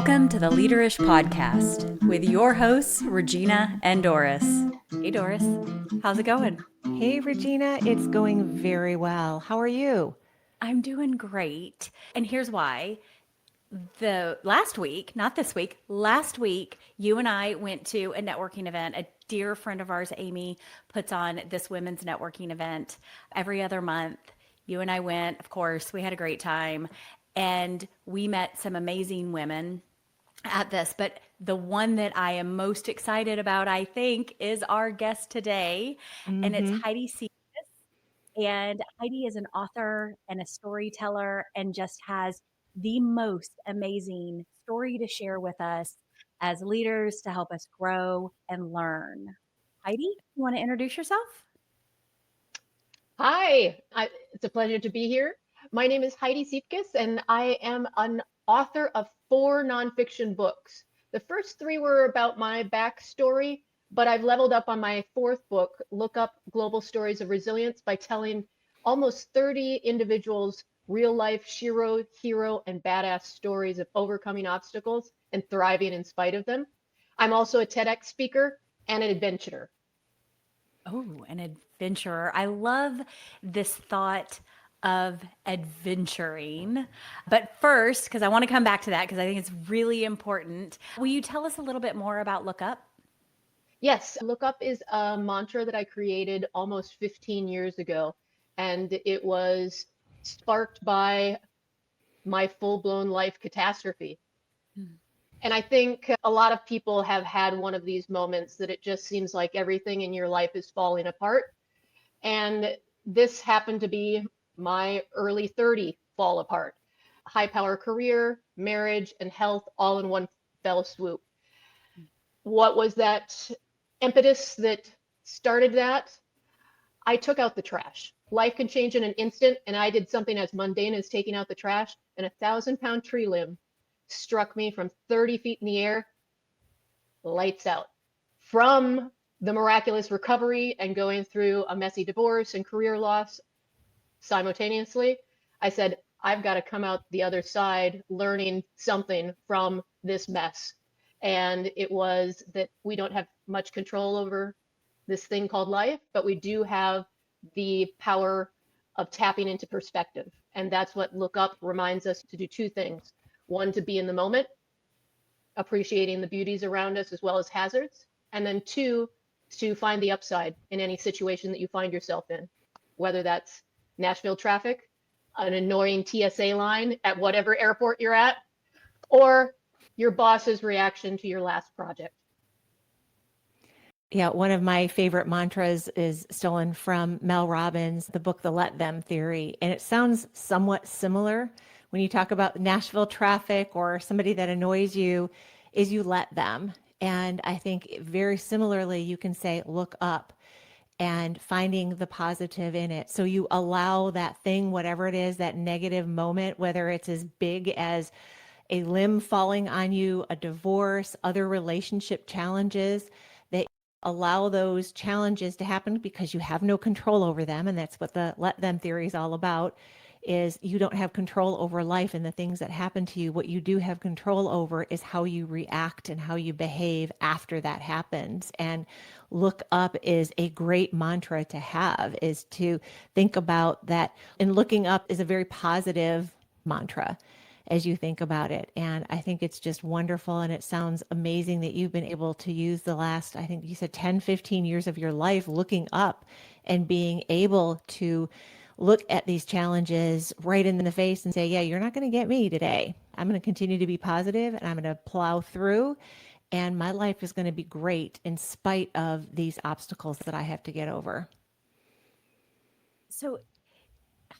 Welcome to the Leaderish Podcast with your hosts, Regina and Doris. Hey, Doris. How's it going? Hey, Regina. It's going very well. How are you? I'm doing great. And here's why. Last week, not this week, last week, you and I went to a networking event. A dear friend of ours, Amy, puts on this women's networking event every other month. You and I went, of course, we had a great time. And we met some amazing women at this, but the one that I am most excited about, I think, is our guest today, and it's Mm-hmm. Heidi Siefkas. And Heidi is an author and a storyteller and just has the most amazing story to share with us as leaders to help us grow and learn. Heidi, you want to introduce yourself? Hi, it's a pleasure to be here. My name is Heidi Siefkas, and I am an author of 4 nonfiction books. The first 3 were about my backstory, but I've leveled up on my 4th book, Lookup, Global Stories of Resilience, by telling almost 30 individuals real life shiro, hero, and badass stories of overcoming obstacles and thriving in spite of them. I'm also a TEDx speaker and an adventurer. Oh, an adventurer. I love this thought of adventuring. But first, because I want to come back to that because I think it's really important, will you tell us a little bit more about Lookup? Yes, Lookup is a mantra that I created almost 15 years ago, and it was sparked by my full-blown life catastrophe. Hmm. And I think a lot of people have had one of these moments that it just seems like everything in your life is falling apart. And this happened to be my early 30 fall apart. High power career, marriage, and health all in one fell swoop. What was that impetus that started that? I took out the trash. Life can change in an instant, and I did something as mundane as taking out the trash, and a 1,000-pound tree limb struck me from 30 feet in the air, lights out. From the miraculous recovery and going through a messy divorce and career loss simultaneously, I said, I've got to come out the other side learning something from this mess. And it was that we don't have much control over this thing called life, but we do have the power of tapping into perspective. And that's what Look Up reminds us to do 2 things. One, to be in the moment, appreciating the beauties around us as well as hazards. And then 2, to find the upside in any situation that you find yourself in, whether that's Nashville traffic, an annoying TSA line at whatever airport you're at, or your boss's reaction to your last project. Yeah, one of my favorite mantras is stolen from Mel Robbins, the book, The Let Them Theory. And it sounds somewhat similar when you talk about Nashville traffic or somebody that annoys you, is you let them. And I think very similarly, you can say, look up and finding the positive in it. So you allow that thing, whatever it is, that negative moment, whether it's as big as a limb falling on you, a divorce, other relationship challenges, that allow those challenges to happen because you have no control over them. And that's what the let them theory is all about, is you don't have control over life and the things that happen to you. What you do have control over is how you react and how you behave after that happens. And look up is a great mantra to have, is to think about that. And looking up is a very positive mantra as you think about it. And I think it's just wonderful. And it sounds amazing that you've been able to use the last, I think you said 10, 15 years of your life looking up and being able to look at these challenges right in the face and say, yeah, you're not going to get me today. I'm going to continue to be positive and I'm going to plow through. And my life is going to be great in spite of these obstacles that I have to get over. So,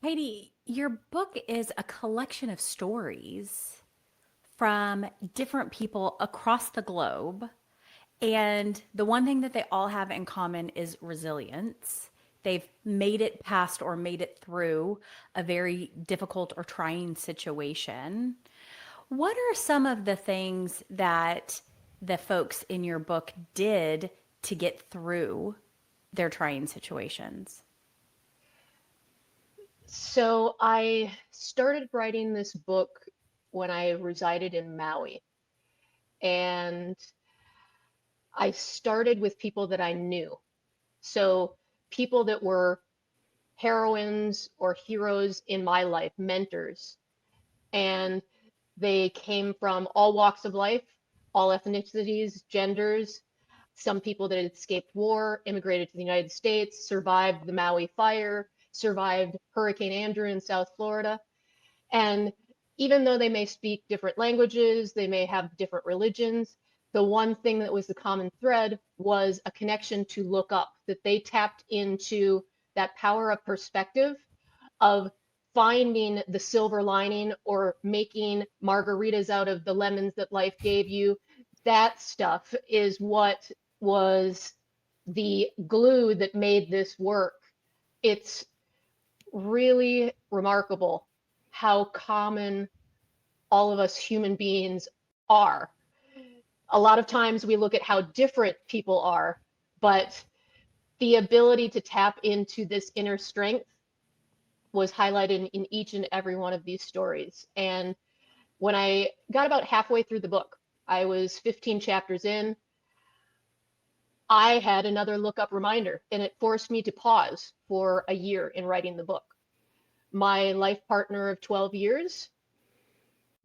Heidi, your book is a collection of stories from different people across the globe. And the one thing that they all have in common is resilience. They've made it past or made it through a very difficult or trying situation. What are some of the things that the folks in your book did to get through their trying situations? So I started writing this book when I resided in Maui. And I started with people that I knew. So people that were heroines or heroes in my life, mentors. And they came from all walks of life, all ethnicities, genders, some people that had escaped war, immigrated to the United States, survived the Maui fire, survived Hurricane Andrew in South Florida. And even though they may speak different languages, they may have different religions, the one thing that was the common thread was a connection to look up, that they tapped into that power of perspective, of finding the silver lining or making margaritas out of the lemons that life gave you. That stuff is what was the glue that made this work. It's really remarkable how common all of us human beings are. A lot of times we look at how different people are, but the ability to tap into this inner strength was highlighted in each and every one of these stories. And when I got about halfway through the book, I was 15 chapters in, I had another lookup reminder, and it forced me to pause for a year in writing the book. My life partner of 12 years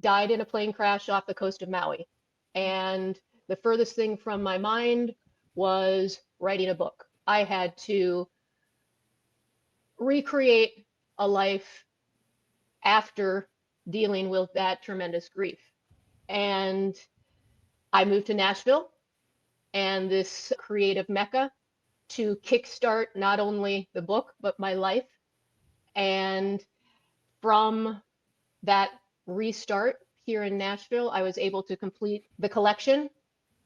died in a plane crash off the coast of Maui. And the furthest thing from my mind was writing a book. I had to recreate a life after dealing with that tremendous grief. And I moved to Nashville and this creative mecca to kickstart not only the book, but my life. And from that restart here in Nashville, I was able to complete the collection.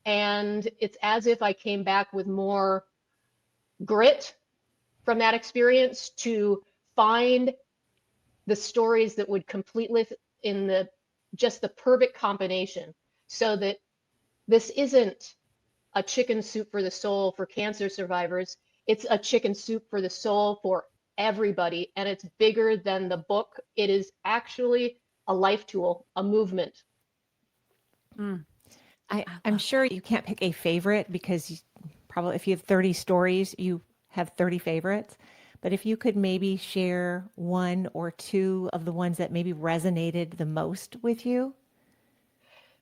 And it's as if I came back with more grit from that experience to find the stories that would complete in the just the perfect combination, so that this isn't a chicken soup for the soul for cancer survivors. It's a chicken soup for the soul for everybody, and it's bigger than the book. It is actually a life tool, a movement. Mm, I'm love sure you can't pick a favorite because probably if you have 30 stories, you have 30 favorites. But if you could maybe share one or two of the ones that maybe resonated the most with you.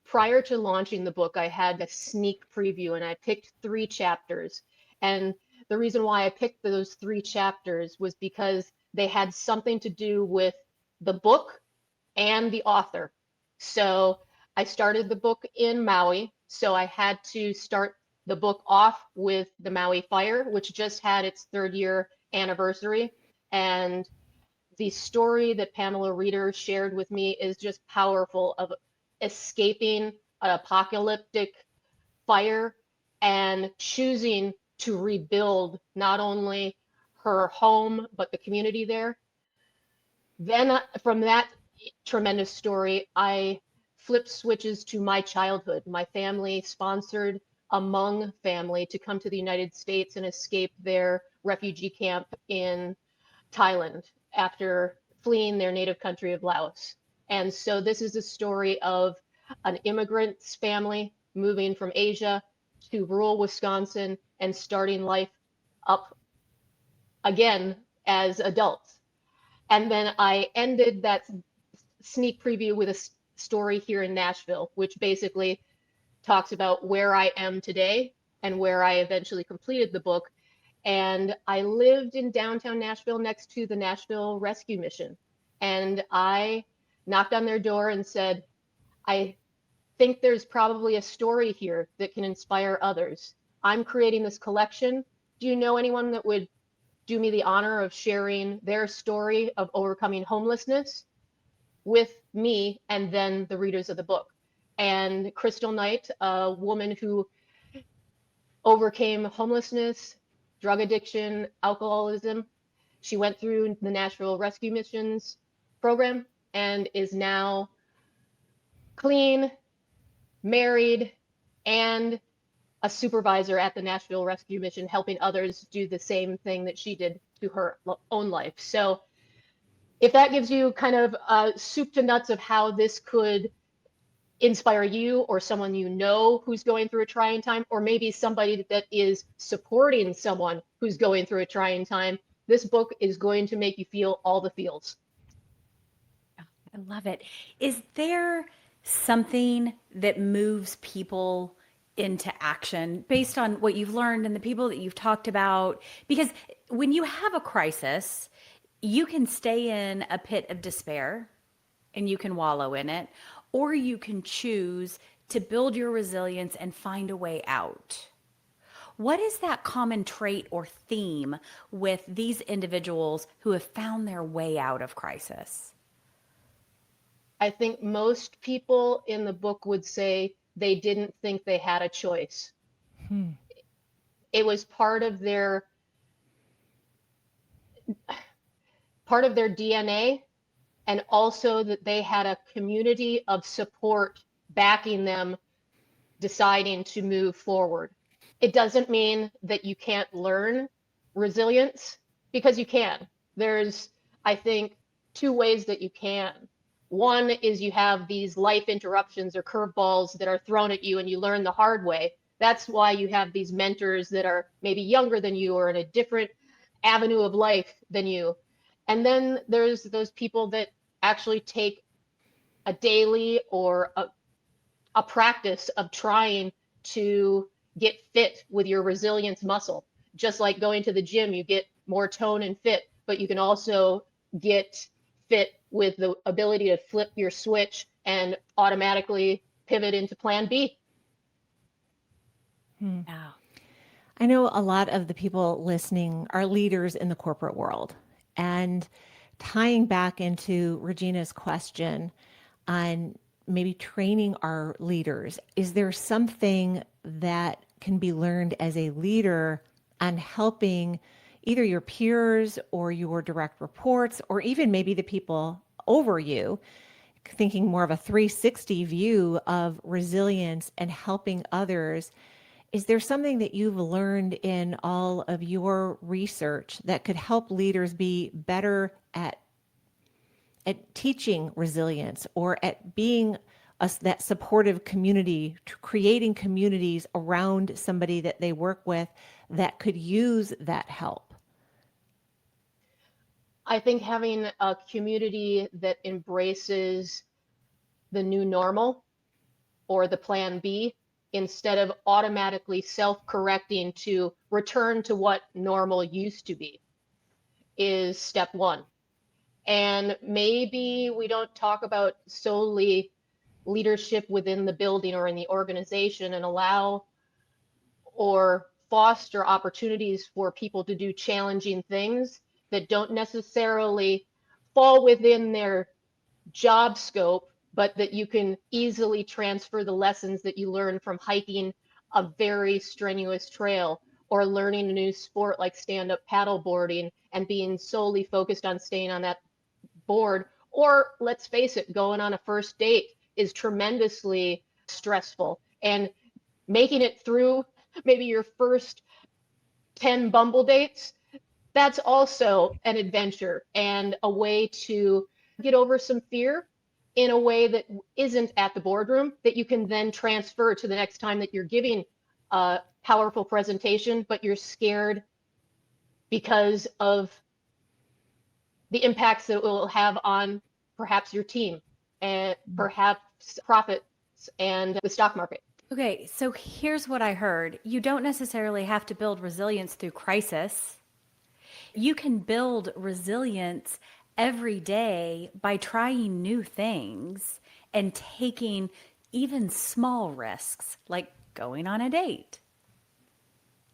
Prior to launching the book, I had a sneak preview and I picked 3 chapters. And the reason why I picked those 3 chapters was because they had something to do with the book and the author. So I started the book in Maui. So I had to start the book off with the Maui fire, which just had its 3rd-year anniversary. And the story that Pamela Reeder shared with me is just powerful, of escaping an apocalyptic fire and choosing to rebuild not only her home, but the community there. Then from that tremendous story, I flipped switches to my childhood. My family sponsored a Hmong family to come to the United States and escape their refugee camp in Thailand after fleeing their native country of Laos. And so this is a story of an immigrant's family moving from Asia to rural Wisconsin and starting life up again as adults. And then I ended that sneak preview with a story here in Nashville, which basically talks about where I am today and where I eventually completed the book. And I lived in downtown Nashville next to the Nashville Rescue Mission. And I knocked on their door and said, I think there's probably a story here that can inspire others. I'm creating this collection. Do you know anyone that would do me the honor of sharing their story of overcoming homelessness with me and then the readers of the book? And Crystal Knight, a woman who overcame homelessness, drug addiction, alcoholism. She went through the Nashville Rescue Missions program and is now clean, married, and a supervisor at the Nashville Rescue Mission, helping others do the same thing that she did to her own life. So if that gives you kind of a soup to nuts of how this could inspire you or someone you know who's going through a trying time, or maybe somebody that is supporting someone who's going through a trying time, this book is going to make you feel all the feels. I love it. Is there something that moves people into action based on what you've learned and the people that you've talked about? Because when you have a crisis, you can stay in a pit of despair and you can wallow in it, or you can choose to build your resilience and find a way out. What is that common trait or theme with these individuals who have found their way out of crisis? I think most people in the book would say they didn't think they had a choice. It was part of their DNA, and also that they had a community of support backing them deciding to move forward. It doesn't mean that you can't learn resilience, because you can. There's, I think, two ways that you can. One is you have these life interruptions or curveballs that are thrown at you and you learn the hard way. That's why you have these mentors that are maybe younger than you or in a different avenue of life than you. And then there's those people that actually take a daily or a practice of trying to get fit with your resilience muscle. Just like going to the gym, you get more tone and fit, but you can also get fit with the ability to flip your switch and automatically pivot into plan B. Yeah. I know a lot of the people listening are leaders in the corporate world. And tying back into Regina's question on maybe training our leaders, is there something that can be learned as a leader on helping either your peers or your direct reports, or even maybe the people over you, thinking more of a 360 view of resilience and helping others? Is there something that you've learned in all of your research that could help leaders be better at teaching resilience, or at being that supportive community, creating communities around somebody that they work with that could use that help? I think having a community that embraces the new normal or the plan B, instead of automatically self-correcting to return to what normal used to be, is step one. And maybe we don't talk about solely leadership within the building or in the organization, and allow or foster opportunities for people to do challenging things that don't necessarily fall within their job scope, but that you can easily transfer the lessons that you learn from hiking a very strenuous trail, or learning a new sport like stand-up paddleboarding and being solely focused on staying on that board. Or let's face it, going on a first date is tremendously stressful, and making it through maybe your first 10 Bumble dates, that's also an adventure and a way to get over some fear in a way that isn't at the boardroom, that you can then transfer to the next time that you're giving a powerful presentation, but you're scared because of the impacts that it will have on perhaps your team and perhaps profits and the stock market. Okay, so here's what I heard. You don't necessarily have to build resilience through crisis. You can build resilience every day by trying new things and taking even small risks, like going on a date.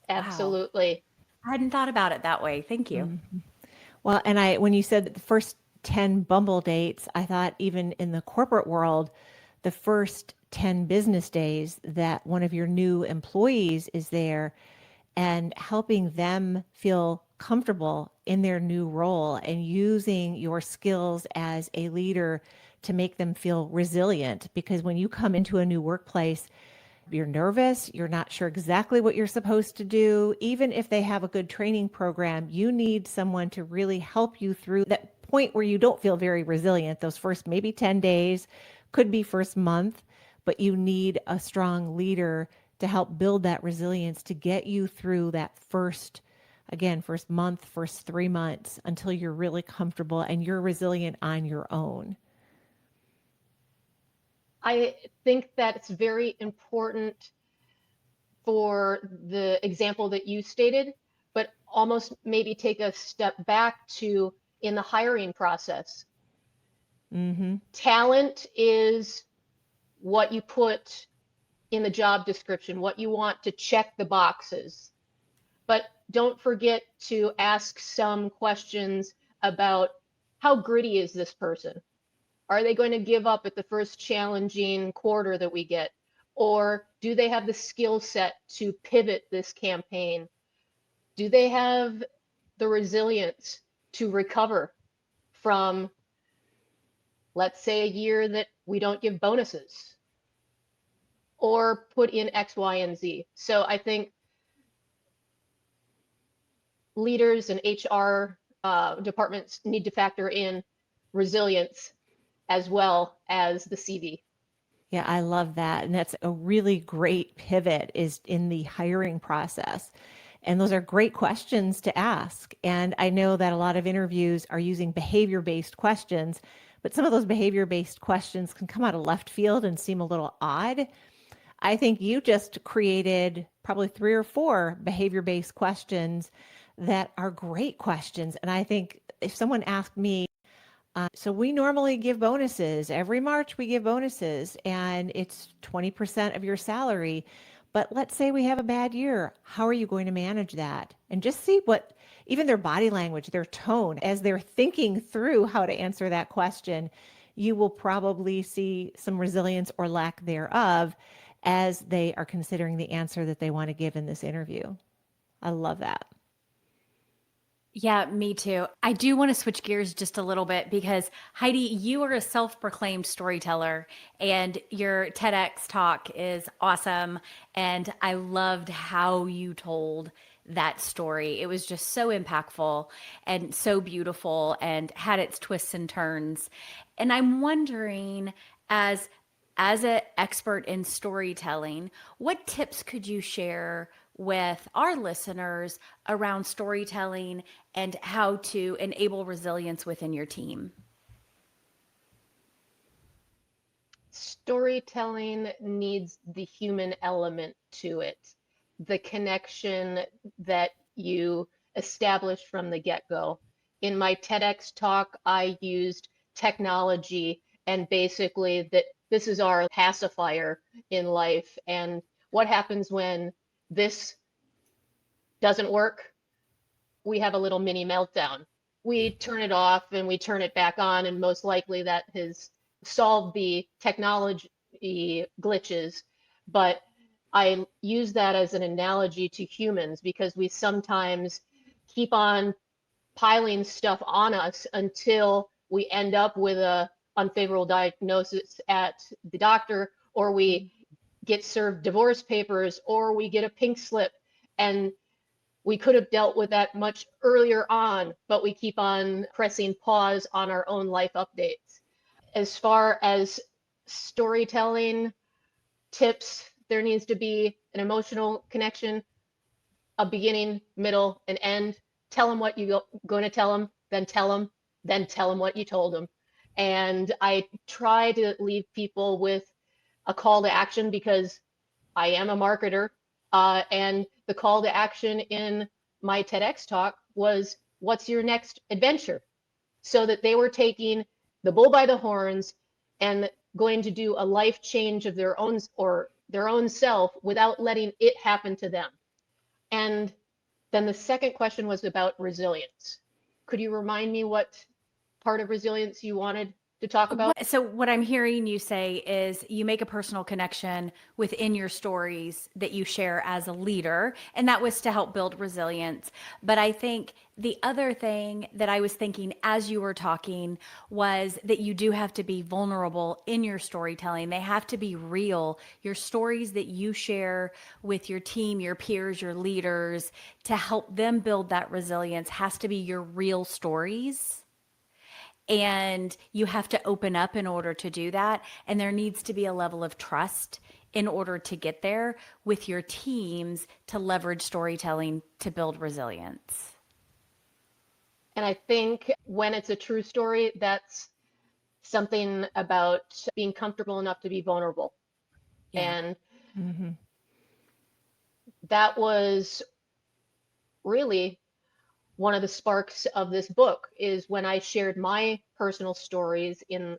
Wow. Absolutely. I hadn't thought about it that way. Thank you. Well, and when you said the first 10 Bumble dates, I thought even in the corporate world, the first 10 business days that one of your new employees is there, and helping them feel comfortable in their new role and using your skills as a leader to make them feel resilient. Because when you come into a new workplace, you're nervous, you're not sure exactly what you're supposed to do. Even if they have a good training program, you need someone to really help you through that point where you don't feel very resilient. Those first maybe 10 days, could be first month, but you need a strong leader to help build that resilience to get you through that first month, first 3 months until you're really comfortable and you're resilient on your own. I think that it's very important for the example that you stated, but almost maybe take a step back to in the hiring process. Mm-hmm. Talent is what you put in the job description, what you want to check the boxes. But don't forget to ask some questions about how gritty is this person? Are they going to give up at the first challenging quarter that we get? Or do they have the skill set to pivot this campaign? Do they have the resilience to recover from, let's say, a year that we don't give bonuses or put in X, Y, and Z? So I think leaders and HR departments need to factor in resilience as well as the CV. Yeah, I love that. And that's a really great pivot is in the hiring process. And those are great questions to ask. And I know that a lot of interviews are using behavior-based questions, but some of those behavior-based questions can come out of left field and seem a little odd. I think you just created probably 3 or 4 behavior-based questions that are great questions. And I think if someone asked me, so we normally give bonuses. Every March we give bonuses and it's 20% of your salary. But let's say we have a bad year. How are you going to manage that? And just see what, even their body language, their tone, as they're thinking through how to answer that question, you will probably see some resilience or lack thereof as they are considering the answer that they want to give in this interview. I love that. Yeah, me too. I do want to switch gears just a little bit because Heidi, you are a self-proclaimed storyteller and your TEDx talk is awesome. And I loved how you told that story. It was just so impactful and so beautiful and had its twists and turns. And I'm wondering, as an expert in storytelling, what tips could you share with our listeners around storytelling and how to enable resilience within your team? Storytelling needs the human element to it, the connection that you establish from the get-go. In my TEDx talk, I used technology and basically that this is our pacifier in life. And what happens when this doesn't work? We have a little mini meltdown. We turn it off and we turn it back on, and most likely that has solved the technology glitches. But I use that as an analogy to humans because we sometimes keep on piling stuff on us until we end up with a unfavorable diagnosis at the doctor, or we get served divorce papers, or we get a pink slip. And we could have dealt with that much earlier on, but we keep on pressing pause on our own life updates. As far as storytelling tips, there needs to be an emotional connection, a beginning, middle, and end. Tell them what you're going to tell them, then tell them, then tell them what you told them. And I try to leave people with a call to action because I am a marketer. And the call to action in my TEDx talk was, what's your next adventure? So that they were taking the bull by the horns and going to do a life change of their own or their own self without letting it happen to them. And then the second question was about resilience. Could you remind me what part of resilience you wanted to talk about? So, what I'm hearing you say is you make a personal connection within your stories that you share as a leader, and that was to help build resilience. But I think the other thing that I was thinking as you were talking was that you do have to be vulnerable in your storytelling. They have to be real. Your stories that you share with your team, your peers, your leaders to help them build that resilience has to be your real stories. And you have to open up in order to do that. And there needs to be a level of trust in order to get there with your teams to leverage storytelling to build resilience. And I think when it's a true story, that's something about being comfortable enough to be vulnerable. Yeah. And Mm-hmm. that was really one of the sparks of this book, is when I shared my personal stories in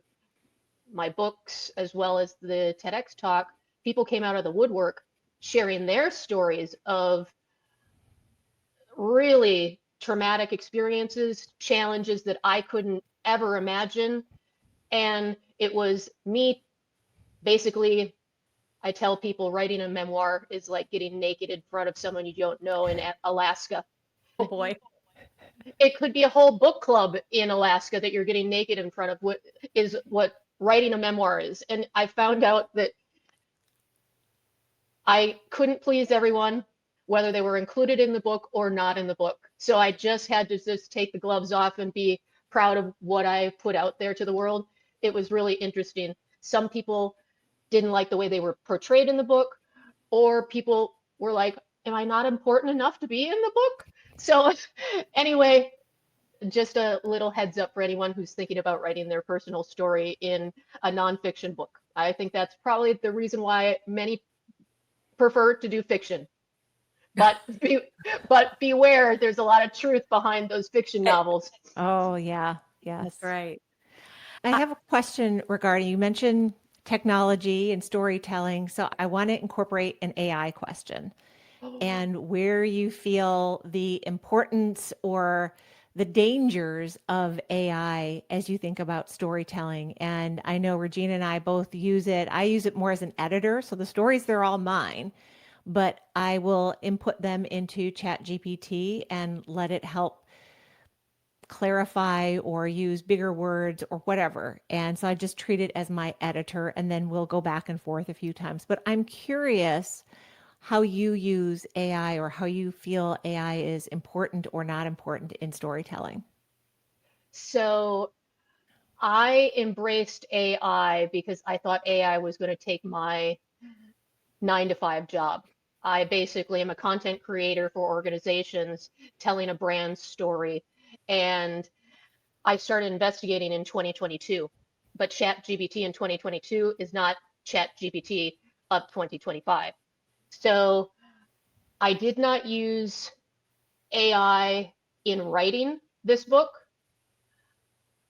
my books as well as the TEDx talk. People came out of the woodwork sharing their stories of really traumatic experiences, challenges that I couldn't ever imagine. And it was me basically, I tell people writing a memoir is like getting naked in front of someone you don't know in Alaska. Oh boy. It could be a whole book club in Alaska that you're getting naked in front of, what writing a memoir is. And I found out that I couldn't please everyone, whether they were included in the book or not in the book. So I just had to just take the gloves off and be proud of what I put out there to the world. It was really interesting. Some people didn't like the way they were portrayed in the book, or people were like, am I not important enough to be in the book? So anyway, just a little heads up for anyone who's thinking about writing their personal story in a nonfiction book. I think that's probably the reason why many prefer to do fiction. But but beware, there's a lot of truth behind those fiction novels. Oh, yeah. That's Yes. right. I have a question regarding, you mentioned technology and storytelling, so I want to incorporate an AI question and where you feel the importance or the dangers of AI as you think about storytelling. And I know Regina and I both use it. I use it more as an editor, so the stories, they're all mine, but I will input them into ChatGPT and let it help clarify or use bigger words or whatever. And so I just treat it as my editor, and then we'll go back and forth a few times. But I'm curious how you use AI or how you feel AI is important or not important in storytelling. So I embraced AI because I thought AI was going to take my 9 to 5 job. I basically am a content creator for organizations telling a brand story. And I started investigating in 2022, but ChatGPT in 2022 is not ChatGPT of 2025. So I did not use AI in writing this book.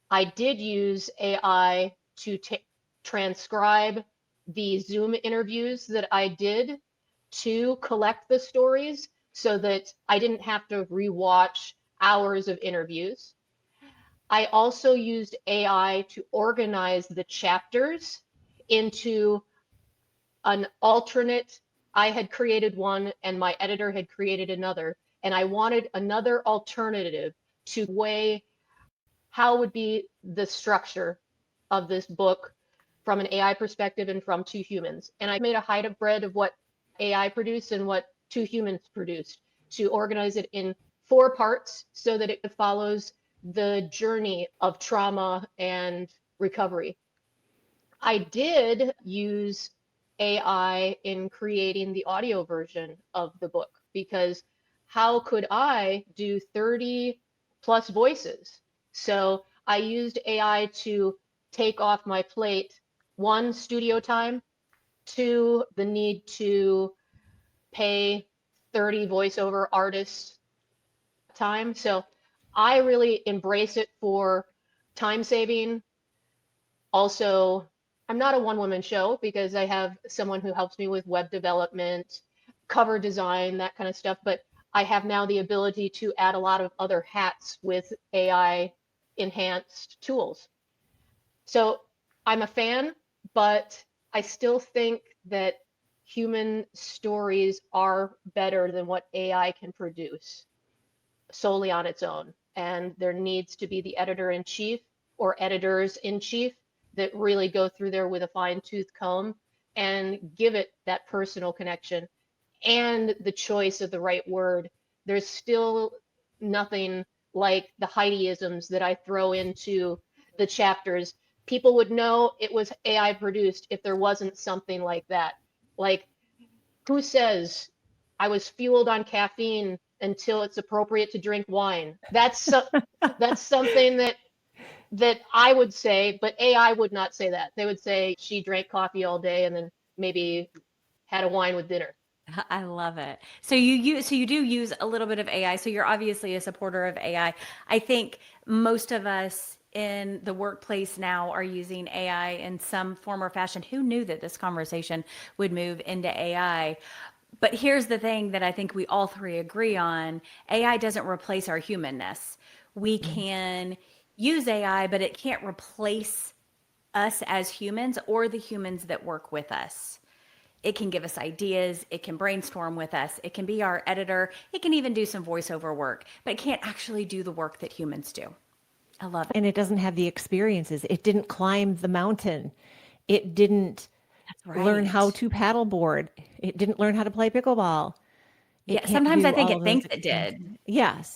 I did use AI to transcribe the Zoom interviews that I did to collect the stories so that I didn't have to rewatch hours of interviews. I also used AI to organize the chapters into an alternate. I had created one and my editor had created another, and I wanted another alternative to weigh how would be the structure of this book from an AI perspective and from two humans. And I made a hybrid of what AI produced and what two humans produced to organize it in 4 parts so that it follows the journey of trauma and recovery. I did use AI in creating the audio version of the book because how could I do 30 plus voices? So I used AI to take off my plate, one, studio time, two, the need to pay 30 voiceover artists time. So I really embrace it for time saving. Also, I'm not a one-woman show because I have someone who helps me with web development, cover design, that kind of stuff, but I have now the ability to add a lot of other hats with AI enhanced tools. So I'm a fan, but I still think that human stories are better than what AI can produce solely on its own. And there needs to be the editor in chief or editors in chief that really go through there with a fine tooth comb and give it that personal connection and the choice of the right word. There's still nothing like the Heidiisms that I throw into the chapters, people would know it was AI produced if there wasn't something like that. Like, who says I was fueled on caffeine until it's appropriate to drink wine? That's something that I would say, but AI would not say that. They would say she drank coffee all day and then maybe had a wine with dinner. I love it. So you do use a little bit of AI. So you're obviously a supporter of AI. I think most of us in the workplace now are using AI in some form or fashion. Who knew that this conversation would move into AI? But here's the thing that I think we all three agree on. AI doesn't replace our humanness. We can use AI, but it can't replace us as humans or the humans that work with us. It can give us ideas. It can brainstorm with us. It can be our editor. It can even do some voiceover work, but it can't actually do the work that humans do. I love it. And it doesn't have the experiences. It didn't climb the mountain. It didn't That's learn how right. to paddleboard. It didn't learn how to play pickleball. It Yeah, can't sometimes I do think all it of those thinks it experiences. did. Yes.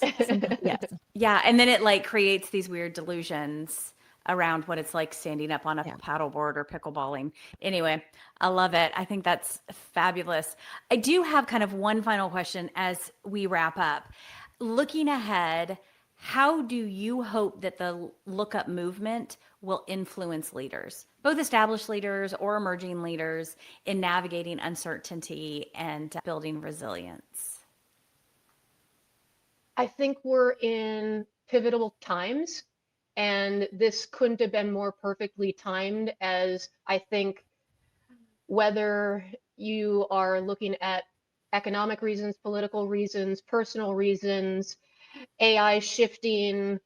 Yes. Yeah, and then it like creates these weird delusions around what it's like standing up on a Yeah. paddleboard or pickleballing. Anyway, I love it. I think that's fabulous. I do have kind of one final question as we wrap up. Looking ahead, how do you hope that the lookup movement will influence leaders, both established leaders or emerging leaders, in navigating uncertainty and building resilience? I think we're in pivotal times, and this couldn't have been more perfectly timed, as I think whether you are looking at economic reasons, political reasons, personal reasons, AI shifting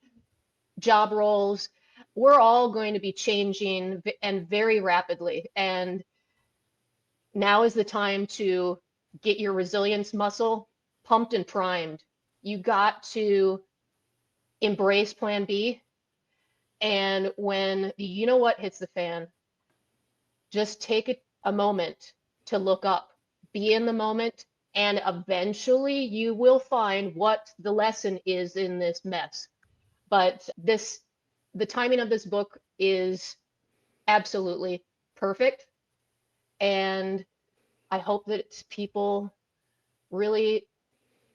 job roles, we're all going to be changing and very rapidly. And now is the time to get your resilience muscle pumped and primed. You got to embrace plan B. And when the you know what hits the fan, just take a moment to look up, be in the moment, and eventually you will find what the lesson is in this mess. But the timing of this book is absolutely perfect. And I hope that people really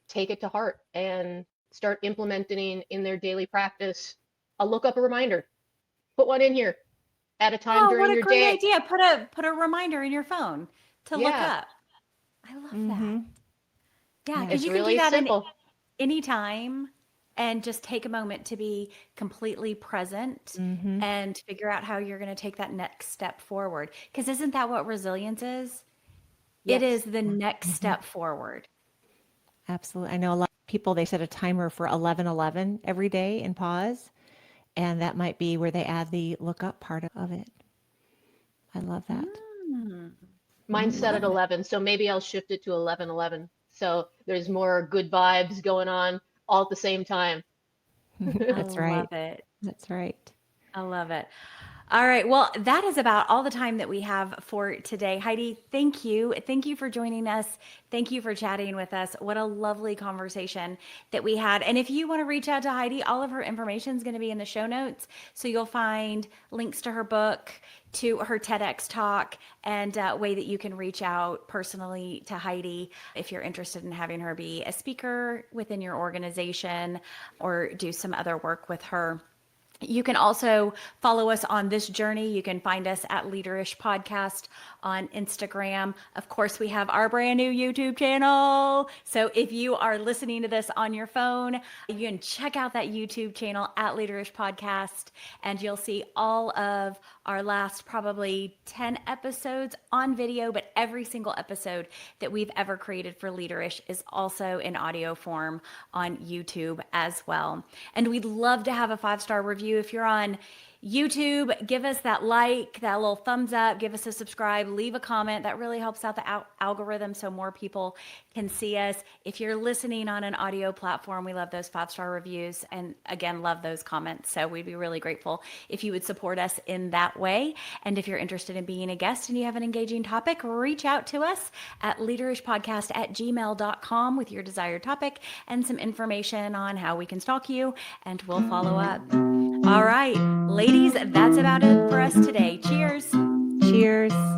take it to heart and start implementing in their daily practice a lookup reminder. Put one in here at a time Oh, what during a your great day. idea. Put a reminder in your phone to look Yeah, up. I love that. Mm-hmm. Yeah, Yeah. because it's you can do really that in simple. any time and just take a moment to be completely present Mm-hmm. and figure out how you're going to take that next step forward. Because isn't that what resilience is? It is Yes. the next Mm-hmm. step forward. Absolutely. I know a lot of people, they set a timer for 11:11 every day and pause. And that might be where they add the lookup part of it. I love that. Mm, Mine's set at love it. 11, so maybe I'll shift it to 11:11. So there's more good vibes going on all at the same time. I That's right. love it. That's right. I love it. All right. Well, that is about all the time that we have for today. Heidi, thank you. Thank you for joining us. Thank you for chatting with us. What a lovely conversation that we had. And if you want to reach out to Heidi, all of her information is going to be in the show notes. So you'll find links to her book, to her TEDx talk, and a way that you can reach out personally to Heidi if you're interested in having her be a speaker within your organization or do some other work with her. You can also follow us on this journey. You can find us at Leaderish Podcast on Instagram. Of course, we have our brand new YouTube channel. So if you are listening to this on your phone, you can check out that YouTube channel at Leaderish Podcast, and you'll see all of our last probably 10 episodes on video, but every single episode that we've ever created for Leaderish is also in audio form on YouTube as well. And we'd love to have a 5-star review. If you're on YouTube, give us that like, that little thumbs up, give us a subscribe, leave a comment. That really helps out the algorithm so more people can see us. If you're listening on an audio platform, we love those 5-star reviews and again, love those comments. So we'd be really grateful if you would support us in that way. And if you're interested in being a guest and you have an engaging topic, reach out to us at leaderishpodcast@gmail.com with your desired topic and some information on how we can stalk you, and we'll follow up. All right, ladies ladies, that's about it for us today. Cheers. Cheers.